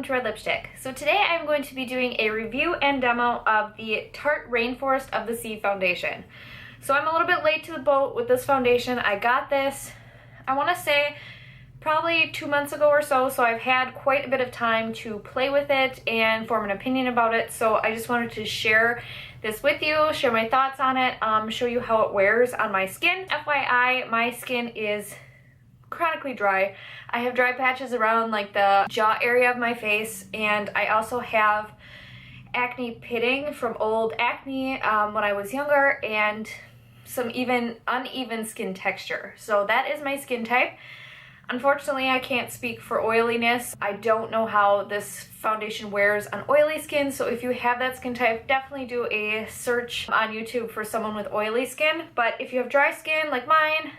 to Red Lipstick. So today I'm going to be doing a review and demo of the Tarte Rainforest of the Sea foundation. So I'm a little bit late to the boat with this foundation. I got this, I want to say, probably 2 months ago or so, so I've had quite a bit of time to play with it and form an opinion about it. So I just wanted to share this with you, share my thoughts on it, show you how it wears on my skin. FYI, my skin is chronically dry. I have dry patches around like the jaw area of my face, and I also have acne pitting from old acne when I was younger, and some even uneven skin texture. So that is my skin type. Unfortunately, I can't speak for oiliness. I don't know how this foundation wears on oily skin, so if you have that skin type, definitely do a search on YouTube for someone with oily skin. But if you have dry skin like mine,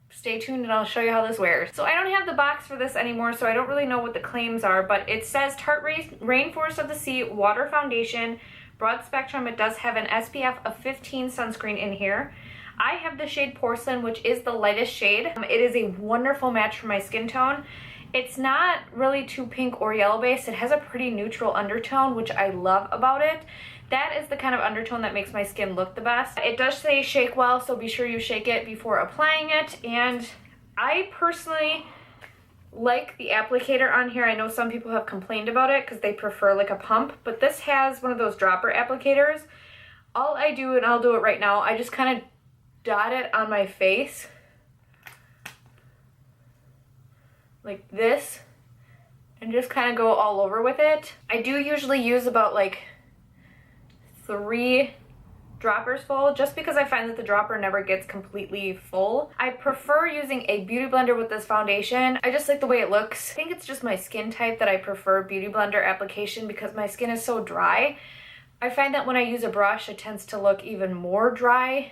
stay tuned and I'll show you how this wears. So I don't have the box for this anymore, so I don't really know what the claims are, but it says Tarte Rainforest of the Sea Water Foundation, broad spectrum. It does have an SPF of 15 sunscreen in here. I have the shade Porcelain, which is the lightest shade. It is a wonderful match for my skin tone. It's not really too pink or yellow based. It has a pretty neutral undertone, which I love about it. That is the kind of undertone that makes my skin look the best. It does say shake well, so be sure you shake it before applying it. And I personally like the applicator on here. I know some people have complained about it because they prefer like a pump, but this has one of those dropper applicators. All I do, and I'll do it right now, I just kind of dot it on my face like this and just kind of go all over with it. I do usually use about like 3 droppers full, just because I find that the dropper never gets completely full. I prefer using a beauty blender with this foundation. I just like the way it looks. I think it's just my skin type that I prefer beauty blender application because my skin is so dry. I find that when I use a brush, it tends to look even more dry,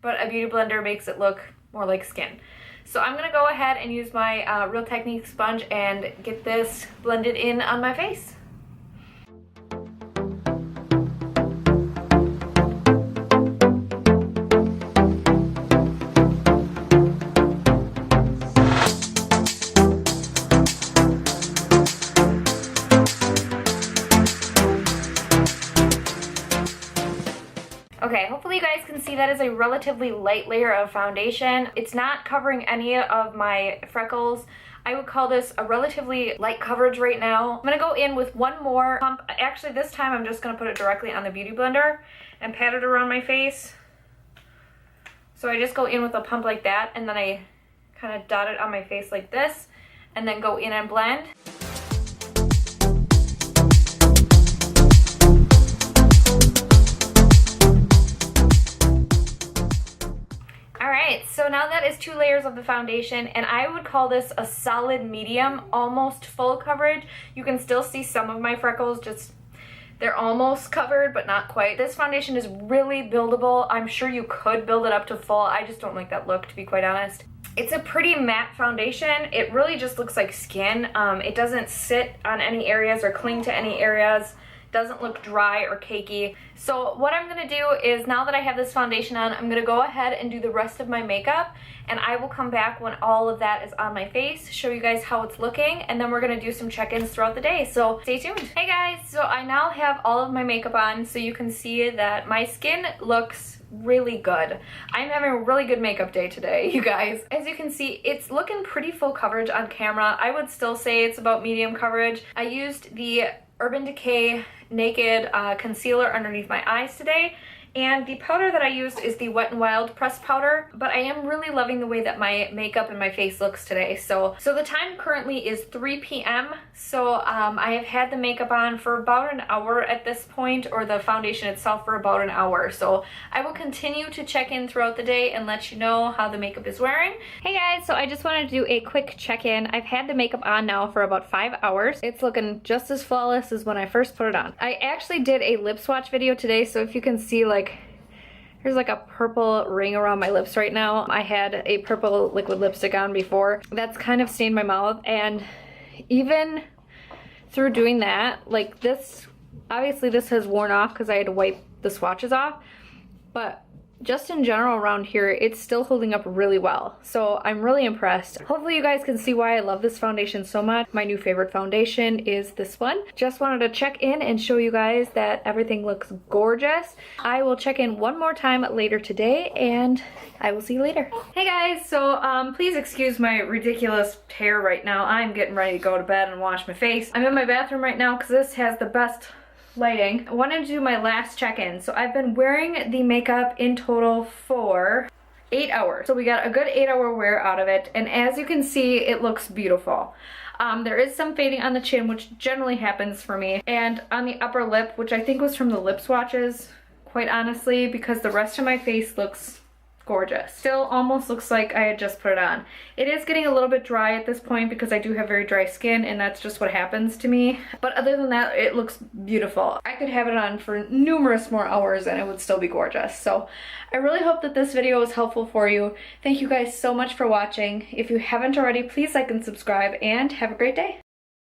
but a beauty blender makes it look more like skin. So I'm gonna go ahead and use my Real Technique sponge and get this blended in on my face. Okay, hopefully you guys can see that is a relatively light layer of foundation. It's not covering any of my freckles. I would call this a relatively light coverage right now. I'm gonna go in with one more pump. Actually, this time I'm just gonna put it directly on the beauty blender and pat it around my face. So I just go in with a pump like that, and then I kind of dot it on my face like this, and then go in and blend. So now that is 2 layers of the foundation, and I would call this a solid medium, almost full coverage. You can still see some of my freckles, just they're almost covered but not quite. This foundation is really buildable. I'm sure you could build it up to full. I just don't like that look, to be quite honest. It's a pretty matte foundation. It really just looks like skin. It doesn't sit on any areas or cling to any areas. Doesn't look dry or cakey. So what I'm gonna do is, now that I have this foundation on, I'm gonna go ahead and do the rest of my makeup, and I will come back when all of that is on my face, show you guys how it's looking, and then we're gonna do some check-ins throughout the day, so stay tuned. Hey guys, so I now have all of my makeup on, so you can see that my skin looks really good. I'm having a really good makeup day today, you guys. As you can see, it's looking pretty full coverage on camera. I would still say it's about medium coverage. I used the Urban Decay Naked concealer underneath my eyes today, and the powder that I used is the Wet n Wild pressed powder, but I am really loving the way that my makeup and my face looks today. So the time currently is 3 p.m. So I have had the makeup on for about an hour at this point, or the foundation itself for about an hour. So I will continue to check in throughout the day and let you know how the makeup is wearing. Hey guys, so I just wanted to do a quick check-in. I've had the makeup on now for about 5 hours. It's looking just as flawless as when I first put it on. I actually did a lip swatch video today, so if you can see, like, there's like a purple ring around my lips right now. I had a purple liquid lipstick on before. That's kind of stained my mouth, and even through doing that, like this, obviously this has worn off because I had to wipe the swatches off, but just in general around here, it's still holding up really well. So I'm really impressed. Hopefully you guys can see why I love this foundation so much. My new favorite foundation is this one. Just wanted to check in and show you guys that everything looks gorgeous. I will check in one more time later today and I will see you later. Hey guys, so please excuse my ridiculous hair right now. I'm getting ready to go to bed and wash my face. I'm in my bathroom right now because this has the best lighting. I wanted to do my last check-in. So I've been wearing the makeup in total for 8 hours. So we got a good 8-hour wear out of it, and as you can see, it looks beautiful. There is some fading on the chin, which generally happens for me, and on the upper lip, which I think was from the lip swatches, quite honestly, because the rest of my face looks gorgeous. Still almost looks like I had just put it on. It is getting a little bit dry at this point because I do have very dry skin and that's just what happens to me. But other than that, it looks beautiful. I could have it on for numerous more hours and it would still be gorgeous. So I really hope that this video was helpful for you. Thank you guys so much for watching. If you haven't already, please like and subscribe and have a great day.